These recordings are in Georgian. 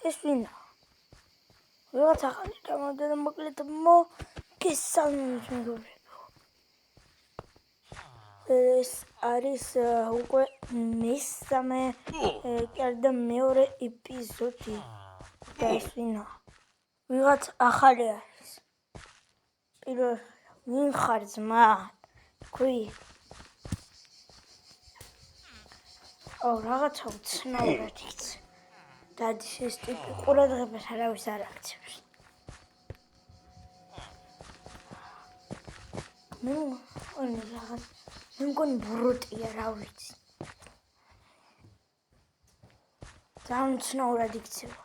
ეს ვინა? ვიღაც ახალი ჩამოვიდა და მოკლედ მოგესალმებით მეგობრებო. ეს არის უკვე მესამე და მეორე ეპიზოდი და ეს ვინა? ვიღაც ახალი არის. პირველ ვინ ხარ ძმა? თქვი? რაღაცა უცნაურად იქცე. დადის ეს ტიპი ყურადღებას არავის არ აქცევს. მე მგონი ბრუტია, რა ვიცი. ძალიან უცნაურად იქცევა.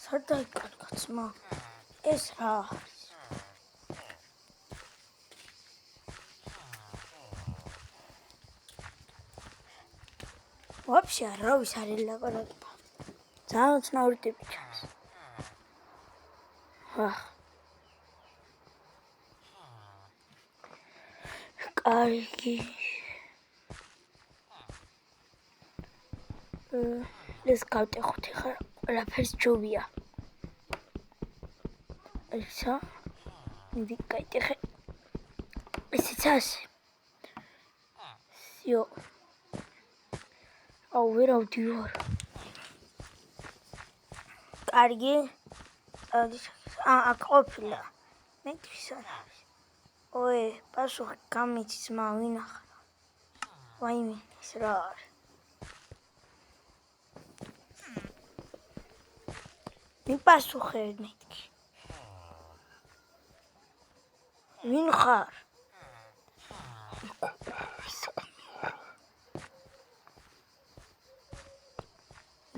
სადა იკარგაცმა? ეს რა არის? ვაფშე არავის არ ელაპარაკება. ძალიან უცნაური ტიპი ჩანს. კარგი. ეს გავტეხოთ ახლა ყველაფერს ჯობია. ისა? მიდი გაიტეხე. ესეც ასე. სიო. ვერ ავდივარ. კარგი. აქ ყოფილა. მეტყვის არ არის. პასუხი გამიცის მა ვინ ახლა? ვაიმე, ეს რა არის? მიპასუხე მეთქი. ვინ ხარ?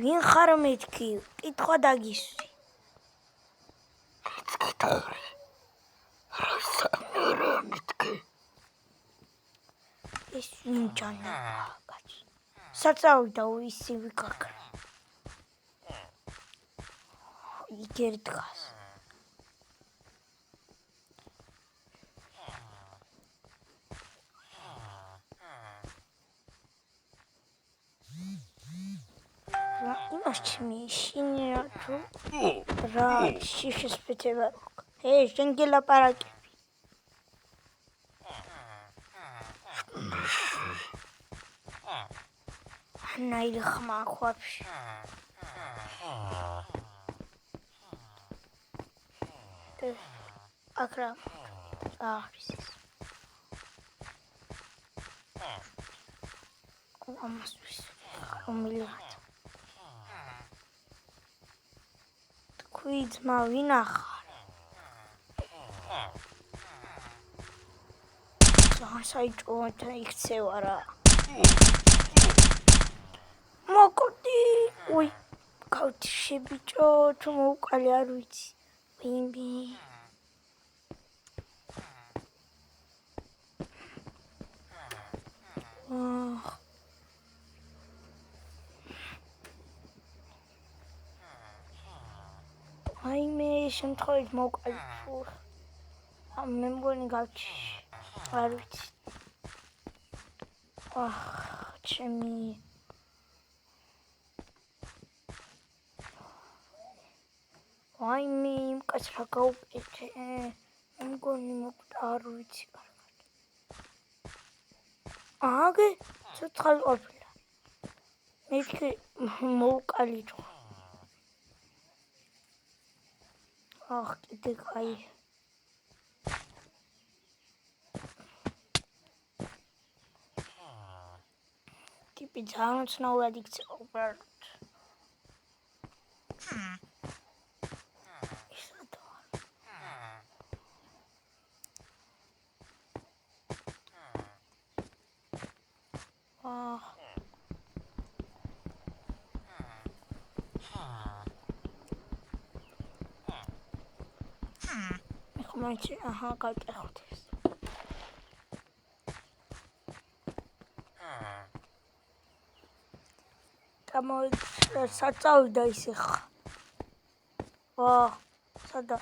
ვინ ხარ მეთქი? კითხვა დაგისვი. ეს ვინ ჯანა? საწავიდა ისე ვიკაკრა. იგერ დგას. იმაში მიშინი რა შიშის პეცება. შენ გელაპარაკები. ნაირი ხმა აქვს ვაფშე. აქ რა არის ეს? ამას რომელი ხარ? თქვი ძმა ვინ ახარ? საიჭუათა იქცევა რა. მოკვდი. გავთიშე ბიჭო, თუ მოუყალე არ ვიცი. ბიმბი. აიმე შემთხვევით მოუყალე ფურ. მე მგონი გავთიშე. არ ვიცი. ჩემი ვაიმე იმ კაც რა გაუკეთე. მე მგონი მოკვდა, არ ვიცი კარგად. აგე ცოცხალი ყოფილა. მეთქი მოუყალი ჯო. კიდე კაი. ტიპი ძალიან უცნაურად იქცევა უბრალოდ. ხმაჩი გავტეხოთ ეს. საწავიდა ისე ხა. სადა?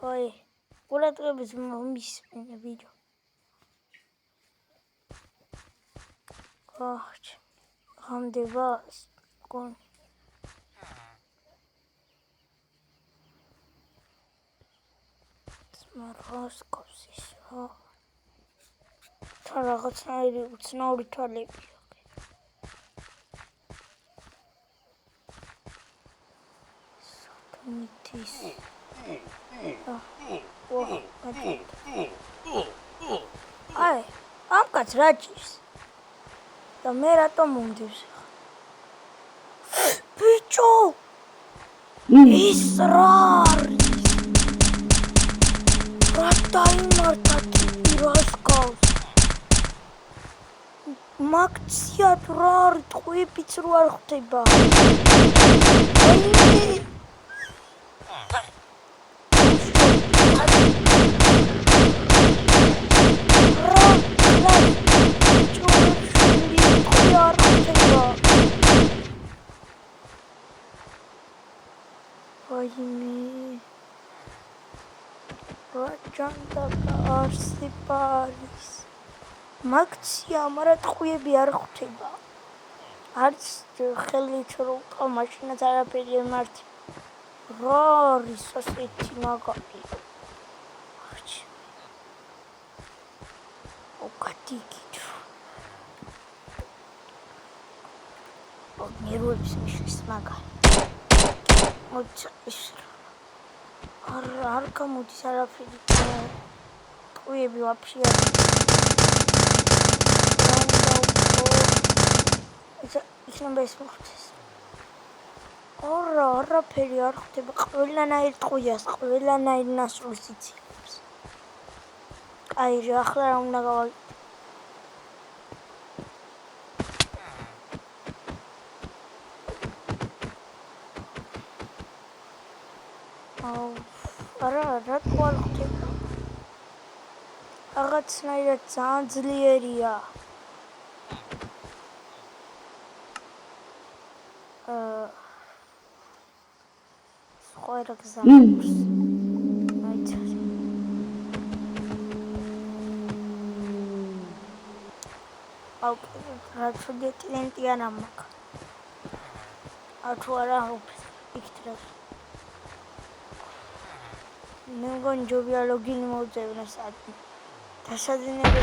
ой, ყურადღების მომისმენე ვიდეო. Ach, რამდენი ვას გონი. Smart კოსის. თან რაღაცნაირი უცნაური თვალები. სათნითის. აი, ამკაც რაჭის. და მე რატომ მომდევს? ბიჭო! ის რა არის? რა დაიმართა ტიპი რას გავს? მაქცია თუ რა არის? ტყვიებიც რო არ ხვდება. Vayme. Rajanda arsi paris. Maksia mara tquyები არ ხვდება. არც ხელით რო ყავ მაშინაც არაფერი ემართი. რა არის ასეთი მაგარი? არჩი. ოკატიკით. ნერვებს მიშლის მაგარი. არ გამოდის არაფერი. ტყუები ვაფშე არ. იქნება ეს მოხდეს. არაფერი არ ხდება. ყველანაირ ტყუიას, ყველანაირ ნასრულს იცილებს. აი, ახლა რა უნდა გავაკეთო? რა თქმა ხდება? რაღაცნაირად ძალიან ძლიერია. სხვა რა გზავს. აიცი. აუ, რა თქმა ტილენტი არა მაქვს. თუ არა იქ მე მგონი ჯობია ლოგინი მოვძებნე საათი. დასაძინებელი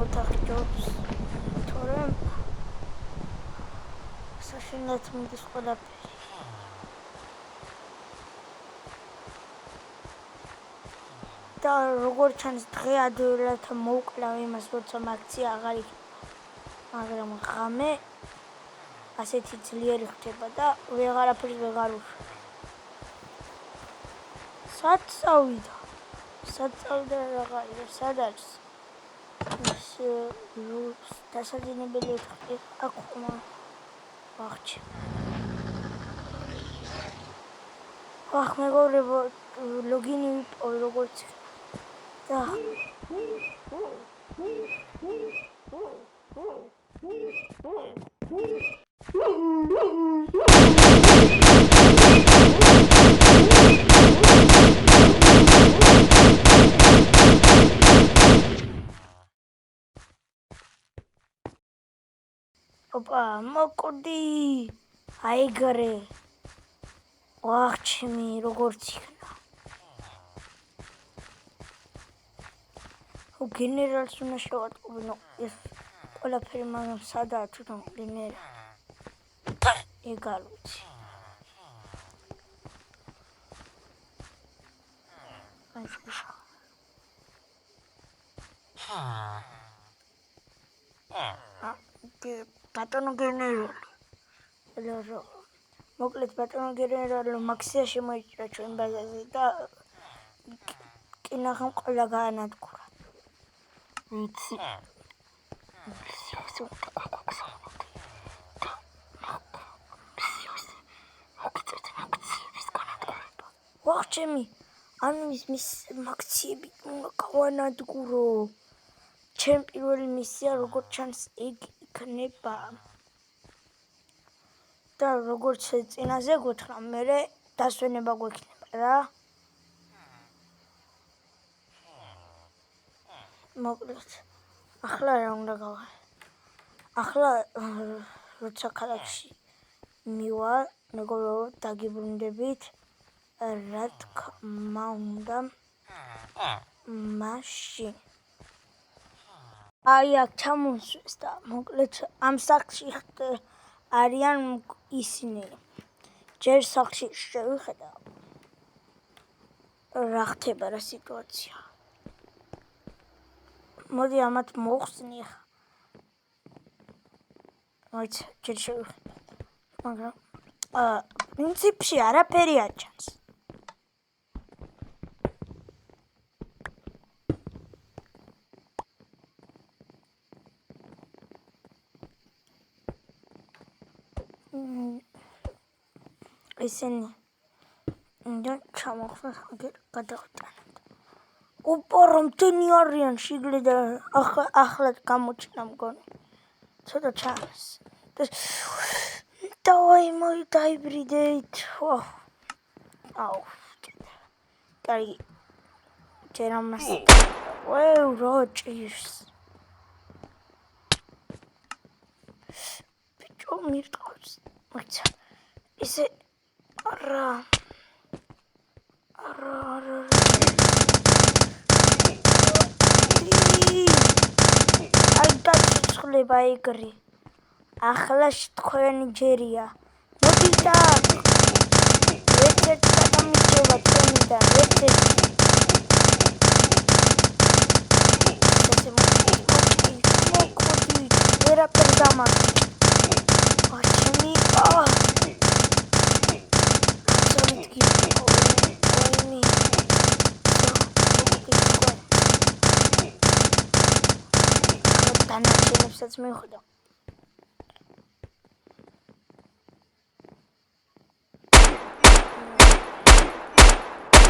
ოთახი ჯობს. თორემ საშინლად მიდის ყველაფერი. და როგორ ჩანს დღე ადვილად მოვკლავ იმას, როცა აქცია აღარ იქნება. მაგრამ ღამე ასეთი ძლიერი ხდება და ვეღარაფერს ვეღარ უშვებ. საწავიდა რაღაცა სად არის ეს დასაძინებელი ოთახი აქ ვახჩი მეგობრებო ლოგინი ვიპოვე როგორც და ოპა, მოკვდი, აიგრე, ვახჩიმი, როგორც იქნა. გენერალს უნდა შევატყობინო, ეს ყველაფერი მაგრამ სადაა თვითონ გენერალი. ეგ არ ვიცი. ბატონო გენერალი. მოკლედ ბატონო გენერალი მაქსია შემოიჭრა ჩვენ ბაზაზე და კი ნახავ ყველა გაანადგურა. ვიცი. ვახჩემი, ანუ ის მაქციები უნდა გავანადგურო. ჩემ პირველი მისია როგორც ჩანს ეგ იქნება. და როგორც წინაზე გუთხრა, მე დასვენება გვექნება რა. მოკლედ ახლა რა უნდა გავხარე? ახლა როცა ქალაქში მივალ, მეგობრებო, დაგიბრუნდებით. რა თქმა უნდა, მაშინ აი აქ ჩამოსვეს და მოკლედ ამ სახლში არიან ისინი. ჯერ სახლში შევხედავ რა ხდება, რა სიტუაცია. მოდი ამათ მოხსნი ხა. მოიცა, ჯერ შევხედავ. მაგრამ პრინციპში არაფერი არ ჩანს. ისინი და ჩამოხსნას გადავტანოთ. ოპა რამდენი არიან შიგნიდან ახლად გამოჩნდა მგონი. ცოტა ჩანს. დავაი დაიბრიდეთ. აუ. კარგი. ჯერ ამას. რა ჭირს. ბიჭო მირტყავს. მოიცა. ისე არა. აი დაწუხლება ეგრე. ახლა თქვენი ჯერია. მოდიდა. ერთ-ერთი გადამიჭება თქვენიდან, ერთ-ერთი. მოკვდი, ვერაფერ დამაგდე. აჩემი, დანარჩენებსაც მივხვდა.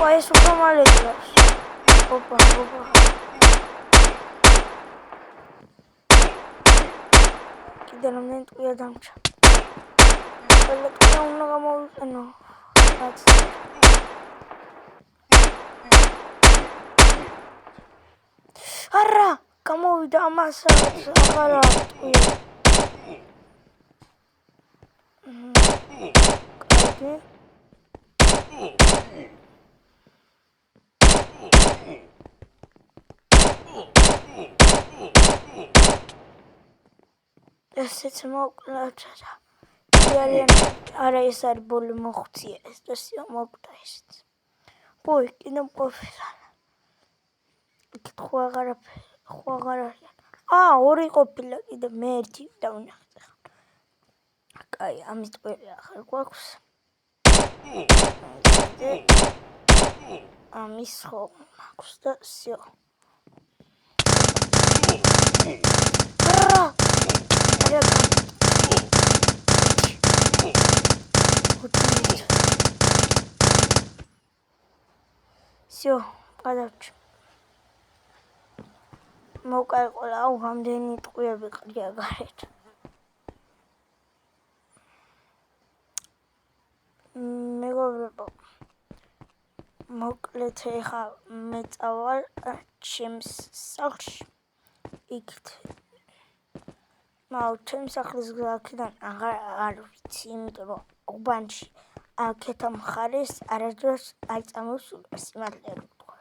ოპა ეს უფრო მალე ძლებს. ოპა. კიდე რამდენი ტყვია დამჭა. ყველა ტყვია უნდა გამოვიყენო. არა, გამოვიდა ამას აღარა ტყვია. კარგი. ესეც მოკლედ არა ეს არის ბოლო მოხუცია ეს და სიო მოკვდა ესეც. ой, კიდე მყოფილა. ხო აღარ არიან. ორი ყოფილა კიდე მე ერთი დავნახე. კაი, ამის ტყვია ახლა გვაქვს. ამის ხო მაქვს და სიო. Всё, გადავჭი. მოკაიყოლა, რამდენი ტყვიები ყრია გარეთ. მეგობრებო, მოკლედ ეხა მე წავალ ჩემს სახლში. იქით ჩემს სახლის აქედან აღარ ვიცი, იმიტომ რომ უბანში აქეთ მხარეს არასდროს არ წამოსულა სიმართლე რომ ვთქვა.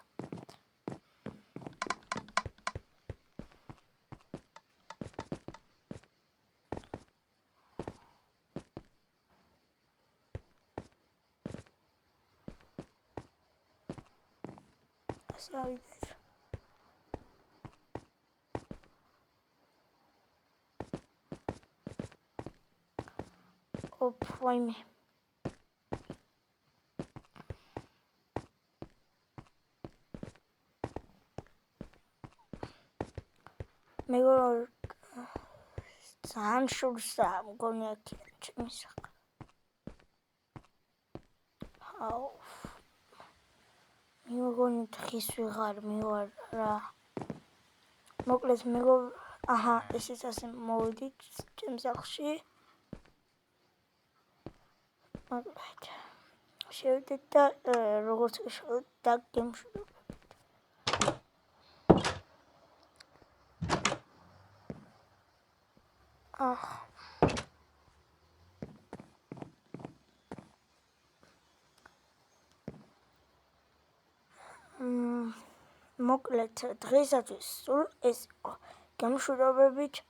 ასე ავიდეთ. ვაიმე. მეგობრებო, ძალიან შურსა მგონი აქედან ჩემი სახლი. მეგონი დღის ვიღარ მივარ რა. მოკლედ მეგობრებო, ესეც ასე მოვიდით ჩემს სახლში. მოკლედ შევიდეთ და როგორც შევიდეთ და გემშვიდობებით. მოკლედ დღეისათვის სულ ეს იყო. გემშვიდობებით.